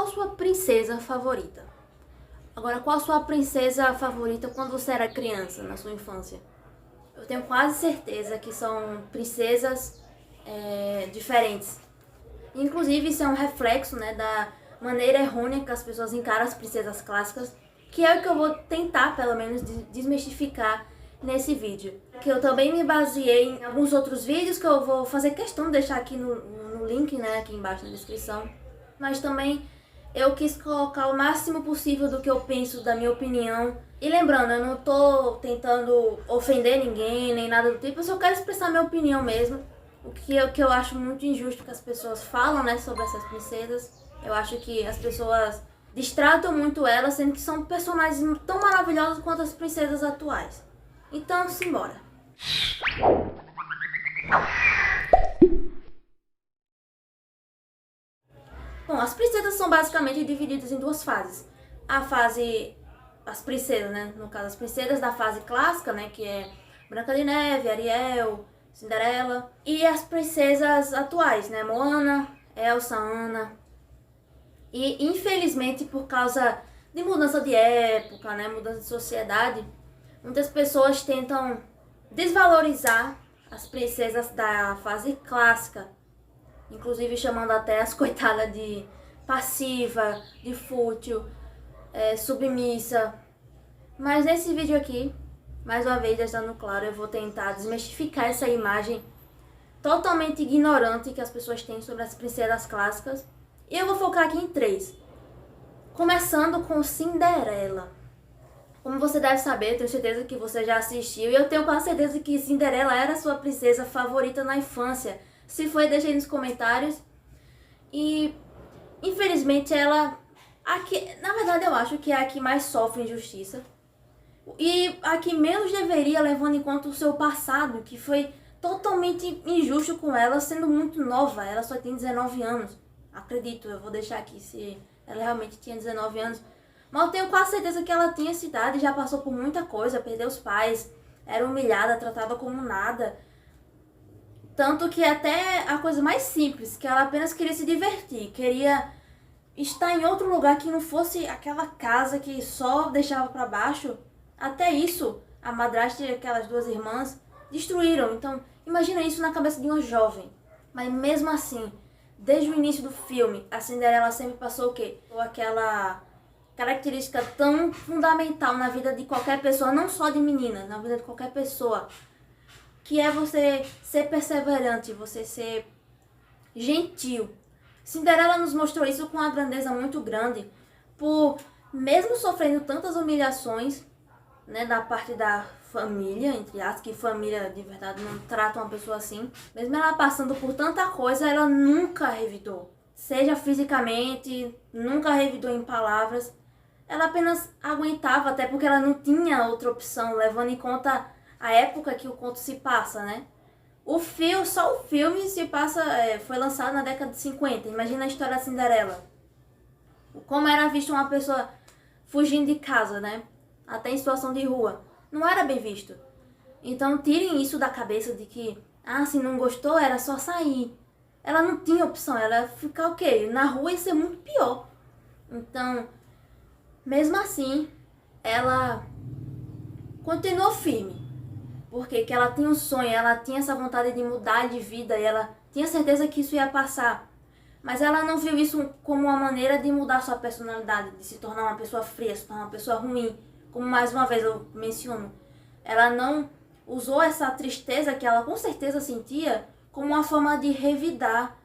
sua princesa favorita? Agora, qual a sua princesa favorita quando você era criança, na sua infância? Eu tenho quase certeza que são princesas diferentes. Inclusive, isso é um reflexo, né, da maneira errônea que as pessoas encaram as princesas clássicas, que é o que eu vou tentar, pelo menos, desmistificar nesse vídeo. Que eu também me baseei em alguns outros vídeos que eu vou fazer questão de deixar aqui no link, né, aqui embaixo na descrição. Mas também eu quis colocar o máximo possível do que eu penso, da minha opinião. E lembrando, eu não tô tentando ofender ninguém, nem nada do tipo, eu só quero expressar minha opinião mesmo. O que eu acho muito injusto que as pessoas falam, né, sobre essas princesas. Eu acho que as pessoas destratam muito elas, sendo que são personagens tão maravilhosos quanto as princesas atuais. Então, simbora. Bom, as princesas são basicamente divididas em duas fases. As princesas, né, no caso as princesas da fase clássica, né, que é Branca de Neve, Ariel, Cinderela, e as princesas atuais, né, Moana, Elsa, Anna. E infelizmente por causa de mudança de época, né, mudança de sociedade, muitas pessoas tentam desvalorizar as princesas da fase clássica, inclusive chamando até as coitadas de passiva, de fútil, submissa. Mas nesse vídeo aqui, mais uma vez deixando claro, eu vou tentar desmistificar essa imagem totalmente ignorante que as pessoas têm sobre as princesas clássicas. E eu vou focar aqui em três. Começando com Cinderela. Como você deve saber, tenho certeza que você já assistiu, e eu tenho quase certeza que Cinderela era a sua princesa favorita na infância. Se foi, deixa aí nos comentários. E infelizmente ela, na verdade eu acho que é a que mais sofre injustiça. E a que menos deveria, levando em conta o seu passado, que foi totalmente injusto com ela, sendo muito nova. Ela só tem 19 anos. Acredito, eu vou deixar aqui se ela realmente tinha 19 anos. Mas eu tenho quase certeza que ela tinha essa idade, já passou por muita coisa, perdeu os pais, era humilhada, tratada como nada. Tanto que até a coisa mais simples, que ela apenas queria se divertir, queria estar em outro lugar que não fosse aquela casa que só deixava para baixo, até isso a madrasta e aquelas duas irmãs destruíram. Então imagina isso na cabeça de uma jovem. Mas mesmo assim, desde o início do filme, a Cinderela sempre passou o quê? Aquela característica tão fundamental na vida de qualquer pessoa, não só de menina, na vida de qualquer pessoa, que é você ser perseverante, você ser gentil. Cinderela nos mostrou isso com uma grandeza muito grande, por mesmo sofrendo tantas humilhações, né, da parte da família, entre aspas, que família de verdade não trata uma pessoa assim, mesmo ela passando por tanta coisa, ela nunca revidou, seja fisicamente, nunca revidou em palavras. Ela apenas aguentava, até porque ela não tinha outra opção, levando em conta a época que o conto se passa, né? Só o filme se passa, foi lançado na década de 50. Imagina a história da Cinderela. Como era visto uma pessoa fugindo de casa, né? Até em situação de rua. Não era bem visto. Então tirem isso da cabeça de que, se não gostou, era só sair. Ela não tinha opção, ela ia ficar o quê? Na rua ia ser muito pior. Então, mesmo assim, ela continuou firme. Porque que ela tinha um sonho, ela tinha essa vontade de mudar de vida e ela tinha certeza que isso ia passar. Mas ela não viu isso como uma maneira de mudar sua personalidade, de se tornar uma pessoa fria, se tornar uma pessoa ruim. Como mais uma vez eu menciono, ela não usou essa tristeza que ela com certeza sentia como uma forma de revidar,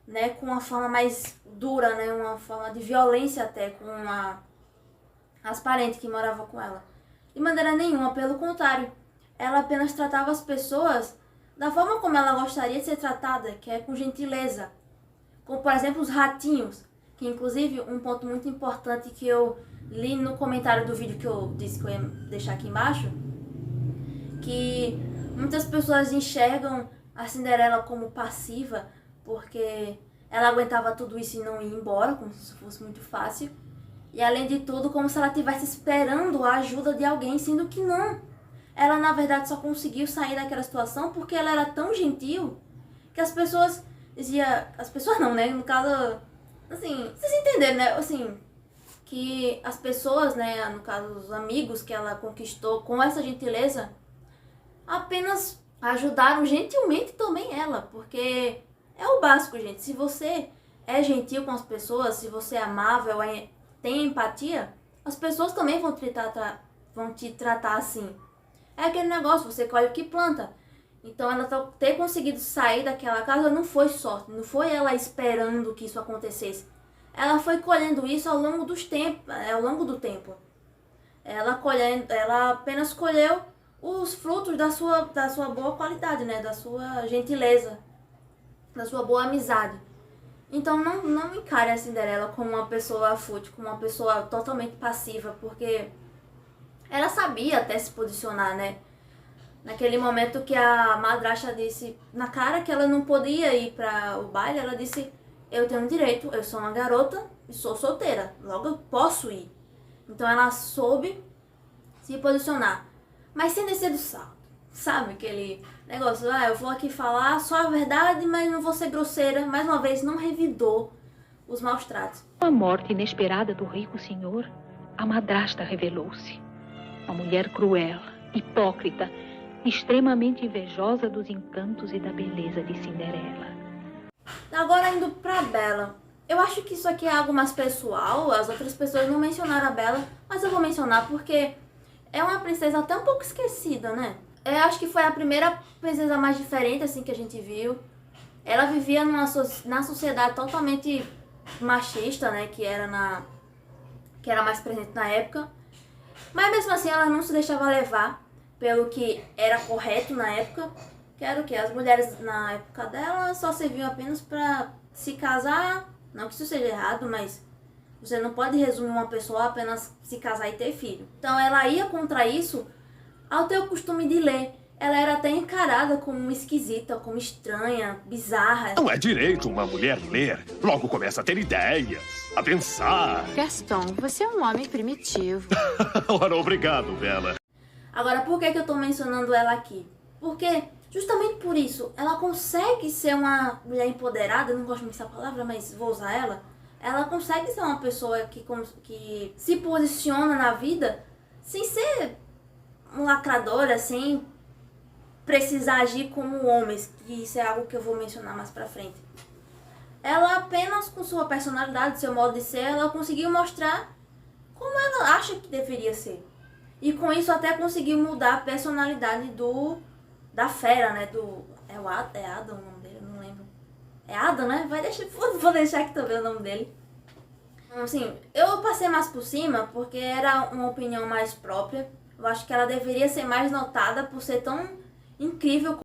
né, com uma forma mais dura, né, uma forma de violência até com as parentes que moravam com ela. De maneira nenhuma, pelo contrário, ela apenas tratava as pessoas da forma como ela gostaria de ser tratada, que é com gentileza. Como, por exemplo, os ratinhos, que inclusive um ponto muito importante que eu li no comentário do vídeo que eu disse que eu ia deixar aqui embaixo, que muitas pessoas enxergam a Cinderela como passiva, porque ela aguentava tudo isso e não ia embora, como se fosse muito fácil. E além de tudo, como se ela estivesse esperando a ajuda de alguém, sendo que não. Ela, na verdade, só conseguiu sair daquela situação porque ela era tão gentil que as pessoas diziam... As pessoas não, né? No caso, Assim, vocês entenderam, né? Assim, que as pessoas, né, no caso os amigos que ela conquistou com essa gentileza, apenas ajudaram gentilmente também ela, porque é o básico, gente. Se você é gentil com as pessoas, se você é amável, tem empatia, as pessoas também vão te tratar assim. É aquele negócio, você colhe o que planta. Então ela ter conseguido sair daquela casa não foi sorte, não foi ela esperando que isso acontecesse. Ela foi colhendo isso ao longo dos tempos, ao longo do tempo. Ela apenas colheu os frutos da sua boa qualidade, né? Da sua gentileza, da sua boa amizade. Então não encare a Cinderela como uma pessoa fútil, como uma pessoa totalmente passiva, porque ela sabia até se posicionar, né? Naquele momento que a madrasta disse na cara que ela não podia ir para o baile, ela disse: eu tenho direito, eu sou uma garota e sou solteira, logo eu posso ir. Então ela soube se posicionar, mas sem descer do salto. Sabe aquele negócio, eu vou aqui falar só a verdade, mas não vou ser grosseira. Mais uma vez, não revidou os maus tratos. Com a morte inesperada do rico senhor, a madrasta revelou-se. Uma mulher cruel, hipócrita, extremamente invejosa dos encantos e da beleza de Cinderela. Agora indo pra Bela. Eu acho que isso aqui é algo mais pessoal, as outras pessoas não mencionaram a Bela, mas eu vou mencionar porque é uma princesa até um pouco esquecida, né? Eu acho que foi a primeira princesa mais diferente assim que a gente viu. Ela vivia na sociedade totalmente machista, né? Que era mais presente na época. Mas mesmo assim ela não se deixava levar pelo que era correto na época. Que era o que? As mulheres na época dela só serviam apenas para se casar. Não que isso seja errado, mas você não pode resumir uma pessoa a apenas se casar e ter filho. Então ela ia contra isso ao ter o costume de ler. Ela era até encarada como esquisita, como estranha, bizarra. Não é direito uma mulher ler. Logo começa a ter ideias, a pensar. Gaston, você é um homem primitivo. Ora, obrigado, Bela. Agora, por que eu tô mencionando ela aqui? Porque, justamente por isso, ela consegue ser uma mulher empoderada. Eu não gosto muito dessa palavra, mas vou usar ela. Ela consegue ser uma pessoa que se posiciona na vida sem ser um lacradora, sem precisar agir como homens, que isso é algo que eu vou mencionar mais pra frente. Ela apenas com sua personalidade, seu modo de ser, ela conseguiu mostrar como ela acha que deveria ser. E com isso até conseguiu mudar a personalidade da fera, né? É Adam o nome dele? Eu não lembro. É Adam, né? Vou deixar aqui também o nome dele. Assim, eu passei mais por cima porque era uma opinião mais própria. Eu acho que ela deveria ser mais notada por ser tão incrível.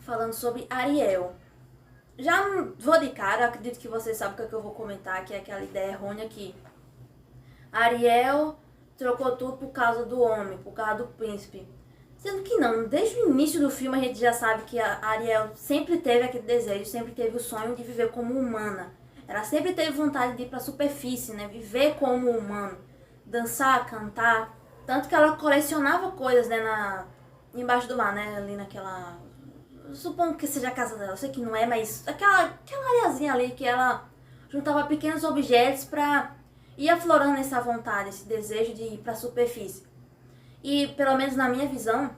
Falando sobre Ariel. Já vou de cara, acredito que vocês sabem o que eu vou comentar, que é aquela ideia errônea que Ariel trocou tudo por causa do homem, por causa do príncipe. Sendo que não, desde o início do filme a gente já sabe que a Ariel sempre teve aquele desejo, sempre teve o sonho de viver como humana. Ela sempre teve vontade de ir pra superfície, né? Viver como humano. Dançar, cantar. Tanto que ela colecionava coisas, né? Embaixo do mar, né? Ali naquela... Suponho que seja a casa dela, eu sei que não é, mas aquela areazinha ali que ela juntava pequenos objetos pra ir aflorando essa vontade, esse desejo de ir pra superfície. E, pelo menos na minha visão,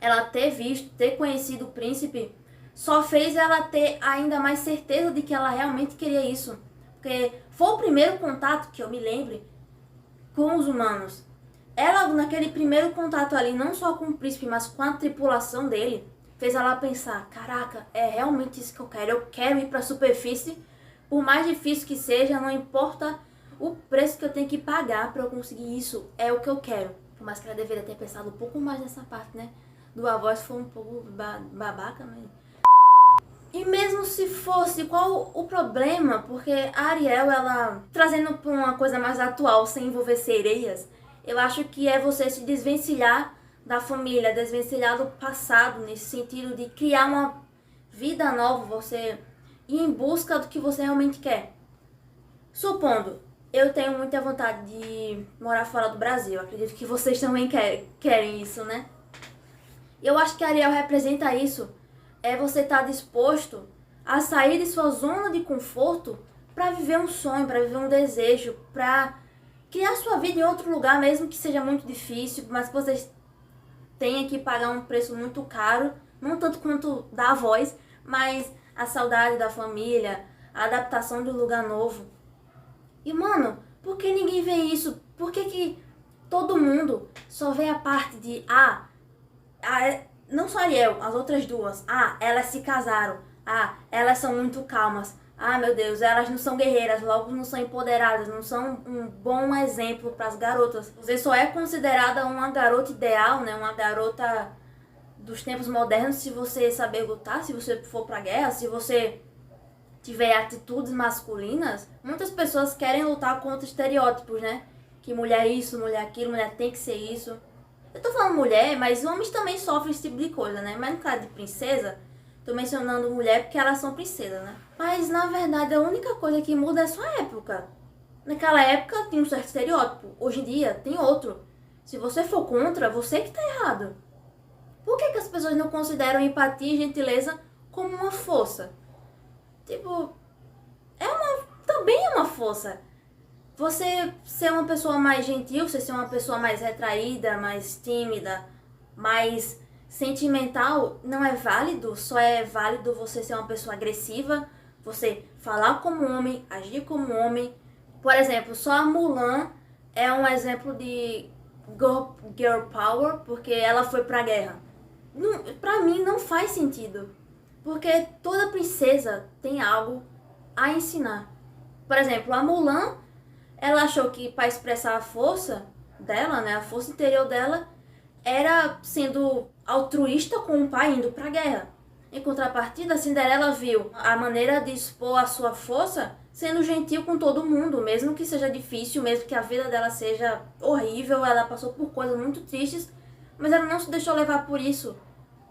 ela ter conhecido o príncipe, só fez ela ter ainda mais certeza de que ela realmente queria isso. Porque foi o primeiro contato, que eu me lembre, com os humanos. Ela, naquele primeiro contato ali, não só com o príncipe, mas com a tripulação dele, fez ela pensar, caraca, é realmente isso que eu quero ir pra superfície, por mais difícil que seja, não importa o preço que eu tenho que pagar pra eu conseguir isso, é o que eu quero. Por mais que ela deveria ter pensado um pouco mais nessa parte, né? Do A Voz foi um pouco babaca, mas... E mesmo se fosse, qual o problema? Porque a Ariel, ela... Trazendo pra uma coisa mais atual, sem envolver sereias, eu acho que é você se desvencilhar da família, desvencilhar do passado, nesse sentido de criar uma vida nova, você ir em busca do que você realmente quer. Supondo, eu tenho muita vontade de morar fora do Brasil. Acredito que vocês também querem isso, né? Eu acho que a Ariel representa isso. É você estar disposto a sair de sua zona de conforto para viver um sonho, para viver um desejo, para criar sua vida em outro lugar, mesmo que seja muito difícil, mas que vocês tenham que pagar um preço muito caro, não tanto quanto da voz, mas a saudade da família, a adaptação de um lugar novo. E, mano, por que ninguém vê isso? Por que todo mundo só vê a parte de, não só a Ariel, as outras duas, elas se casaram, elas são muito calmas, meu Deus, elas não são guerreiras, logo não são empoderadas, não são um bom exemplo para as garotas. Você só é considerada uma garota ideal, né? Uma garota dos tempos modernos se você saber lutar, se você for pra guerra, se você tiver atitudes masculinas. Muitas pessoas querem lutar contra estereótipos, né? Que mulher é isso, mulher é aquilo, mulher tem que ser isso. Eu tô falando mulher, mas homens também sofrem esse tipo de coisa, né? Mas no caso de princesa, tô mencionando mulher porque elas são princesas, né? Mas na verdade a única coisa que muda é só a época. Naquela época tinha um certo estereótipo, hoje em dia tem outro. Se você for contra, você que tá errado. Por que as pessoas não consideram empatia e gentileza como uma força? Tipo, também é uma força. Você ser uma pessoa mais gentil, você ser uma pessoa mais retraída, mais tímida, mais sentimental, não é válido. Só é válido você ser uma pessoa agressiva, você falar como homem, agir como homem. Por exemplo, só a Mulan é um exemplo de girl power, porque ela foi pra guerra. Não, pra mim não faz sentido, porque toda princesa tem algo a ensinar. Por exemplo, a Mulan, ela achou que para expressar a força dela, né, a força interior dela, era sendo altruísta com o pai indo pra guerra. Em contrapartida, a Cinderela viu a maneira de expor a sua força sendo gentil com todo mundo, mesmo que seja difícil, mesmo que a vida dela seja horrível, ela passou por coisas muito tristes, mas ela não se deixou levar por isso.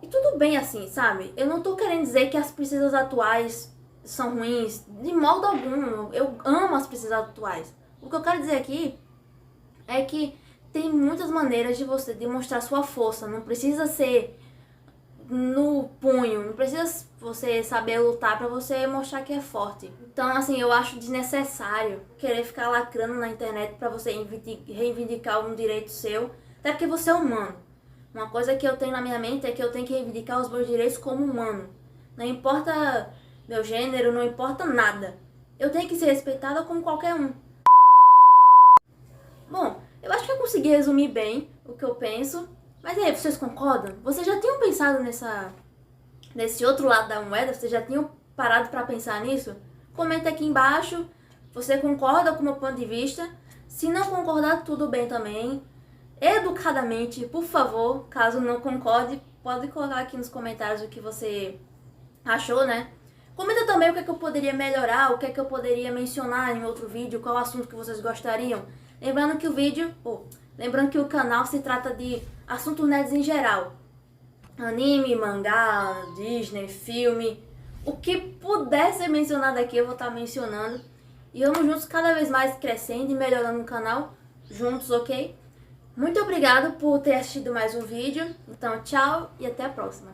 E tudo bem assim, sabe? Eu não tô querendo dizer que as princesas atuais são ruins, de modo algum. Eu amo as princesas atuais. O que eu quero dizer aqui é que tem muitas maneiras de você demonstrar sua força. Não precisa ser no punho, não precisa você saber lutar pra você mostrar que é forte. Então, assim, eu acho desnecessário querer ficar lacrando na internet pra você reivindicar um direito seu, até porque você é humano. Uma coisa que eu tenho na minha mente é que eu tenho que reivindicar os meus direitos como humano. Não importa meu gênero, não importa nada. Eu tenho que ser respeitada como qualquer um. Bom, eu acho que eu consegui resumir bem o que eu penso. Mas aí, vocês concordam? Vocês já tinham pensado nesse outro lado da moeda? Vocês já tinham parado pra pensar nisso? Comenta aqui embaixo. Você concorda com o meu ponto de vista? Se não concordar, tudo bem também. Educadamente, por favor, caso não concorde, pode colocar aqui nos comentários o que você achou, né? Comenta também o que é que eu poderia melhorar, o que é que eu poderia mencionar em outro vídeo, qual assunto que vocês gostariam. Lembrando que lembrando que o canal se trata de assuntos nerds em geral. Anime, mangá, Disney, filme, o que puder ser mencionado aqui eu vou estar mencionando. E vamos juntos cada vez mais crescendo e melhorando o canal, juntos, ok? Muito obrigado por ter assistido mais um vídeo. Então, tchau e até a próxima.